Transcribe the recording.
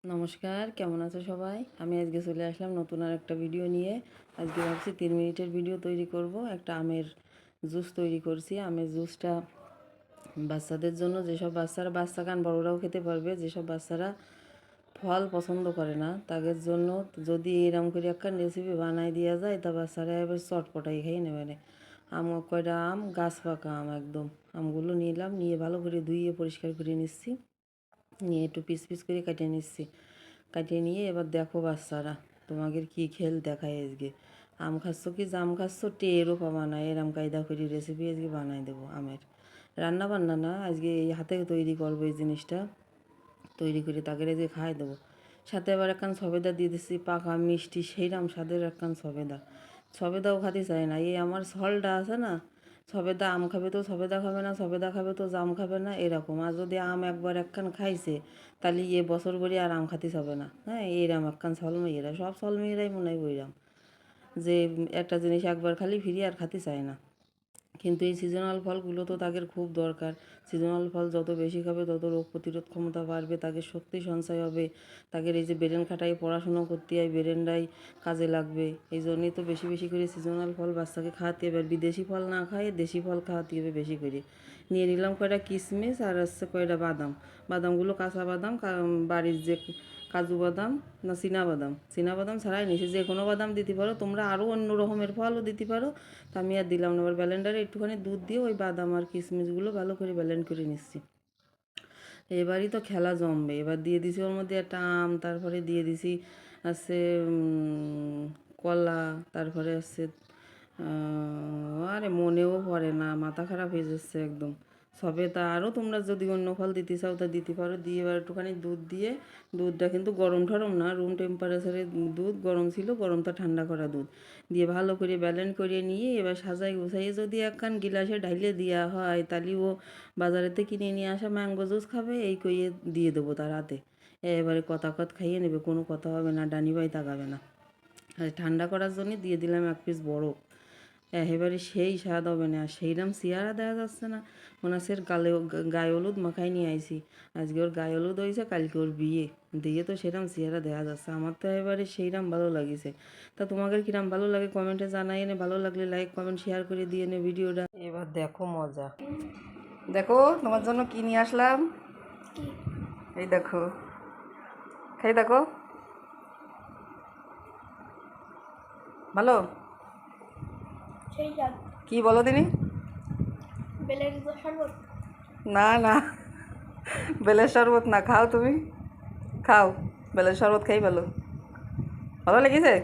নমস্কার, কেমন আছো সবাই? আমি আজকে চলে আসলাম নতুন আর একটা ভিডিও নিয়ে। আজকে ভাবছি 3 মিনিটের ভিডিও তৈরি করব। একটা আমের জুস তৈরি করছি। আমের জুসটা বাচ্চাদের জন্য, যেসব বাচ্চারা বাচ্চা কান বড়রাও খেতে পারবে, যেসব বাচ্চারা ফল পছন্দ করে না তাদের জন্য যদি এরকম করে একটা রেসিপি বানাই দেওয়া যায়, তা বাচ্চারা এবার চটপটাই খেয়ে নেবে না। কয়টা আম, গাছ পাকা আম একদম। আমগুলো নিলাম, নিয়ে ভালো করে ধুইয়ে পরিষ্কার করে নিচ্ছি, নিয়ে একটু পিস পিস করে কেটে নিচ্ছি। কাটিয়ে নিয়ে এবার দেখো বাচ্চারা তোমাদের কী খেল দেখায় আজকে। আম খাচ্ছ কি জাম খাচ্ছ টেরও পাবা না, এরম কায়দা করে রেসিপি আজকে বানাই দেবো আমের। রান্না বান্না না, আজকে এই হাতে তৈরি করবো এই জিনিসটা, তৈরি করে তাকে আজকে খাই দেবো। সাথে আবার একখান সবেদা দিয়ে দিচ্ছি, পাকা মিষ্টি সেইরাম স্বাদের একখান সবেদা। সবেদাও খাতে চায় না, এই আমার ছলটা আছে না, সবেদা আম খাবে তো সবেদা খাবে না, সবেদা খাবে তো জাম খাবে না, এরকম। আর যদি আম একবার একখান খাইছে তাহলে বছর ভরি আর আম খাতে হবে না। হ্যাঁ, এইরাম একখান ছল মেয়েরা, সব ছল মেয়েরাই মনে হয় ওইরাম, যে একটা জিনিস একবার খালি ফিরি আর খাতে চায় না। কিন্তু এই সিজনাল ফলগুলো তো তাদের খুব দরকার। সিজনাল ফল যত বেশি খাবে তত রোগ প্রতিরোধ ক্ষমতা বাড়বে, তাদের শক্তি সঞ্চয় হবে, তাদের এই যে ব্রেন খাটাই পড়াশুনো করতে হয় ব্রেনটাই কাজে লাগবে। এই জন্যই তো বেশি বেশি করে সিজনাল ফল বাচ্চাকে খাওয়াতে হবে। আর বিদেশি ফল না খাইয়ে দেশি ফল খাওয়াতে হবে বেশি করে। নিয়ে নিলাম কয়টা কিশমিশ আর হচ্ছে কয়টা বাদাম। বাদামগুলো কাঁচা বাদাম, বাড়ির যে কাজু বাদাম না চীনা বাদাম ছাড়াই নিছি। যে কোনো বাদাম দিতে পারো তোমরা, আরও অন্য রকমের ফলও দিতে পারো। তা আমি আর দিলাম না। এবার ব্লেন্ডারে একটুখানি দুধ দিয়ে ওই বাদাম আর কিশমিশগুলো ভালো করে ব্লেন্ড করে নিচ্ছি। এবারই তো খেলা জমবে। এবার দিয়ে দিছি ওর মধ্যে একটা আম, তারপরে দিয়ে দিছি আছে কলা, তারপরে আছে আরে মনেও পড়ে না, মাথা খারাপ হয়ে যাচ্ছে একদম। সবেদা, আরও তোমরা যদি অন্য ফল দিতে চাও তা দিতে পারো। দিয়ে এবার একটুখানি দুধ দিয়ে, দুধটা কিন্তু গরম ঠরম না, রুম টেম্পারেচারে দুধ, গরম ছিল গরমটা ঠান্ডা করা দুধ দিয়ে ভালো করে ব্যালেন্ড করে নিয়ে এবার সাজাই গুছাইয়ে যদি একখান গিলাসে ঢাইলে দেওয়া হয় তাহলে ও বাজারেতে কিনে নিয়ে আসা ম্যাঙ্গো জুস খাবে, এই কইয়ে দিয়ে দেবো তার হাতে। এবারে কথা খাইয়ে নেবে, কোনো কথা হবে না, ডানি বাই তাকাবে না। আর ঠান্ডা করার জন্য দিয়ে দিলাম 1 পিস বরফ। এবারে সেই স্বাদ হবে না, আর সেইরকম চেহারা দেখা যাচ্ছে না, মনে হচ্ছে গায়ে হলুদ মাখাই নিয়ে আইছি। আজকে ওর গায়ে হলুদ হয়েছে, কালকে ওর বিয়ে, দিয়ে তো সেরকম চেহারা দেখা যাচ্ছে। আমার তো এবারে সেইরকম ভালো লাগিছে। তা তোমাদের কিরম ভালো লাগে কমেন্টে জানাই নে, ভালো লাগলে লাইক কমেন্ট শেয়ার করে দিয়ে নে ভিডিওটা। এবার দেখো মজা, দেখো তোমার জন্য কি নিয়ে আসলাম। এই দেখো, খাই দেখো, ভালো কি বলো দিনি? না না, বেলের শরবত না, খাও তুমি, খাও বেলের শরবত খাই, ভালো ভালো লেগেছে।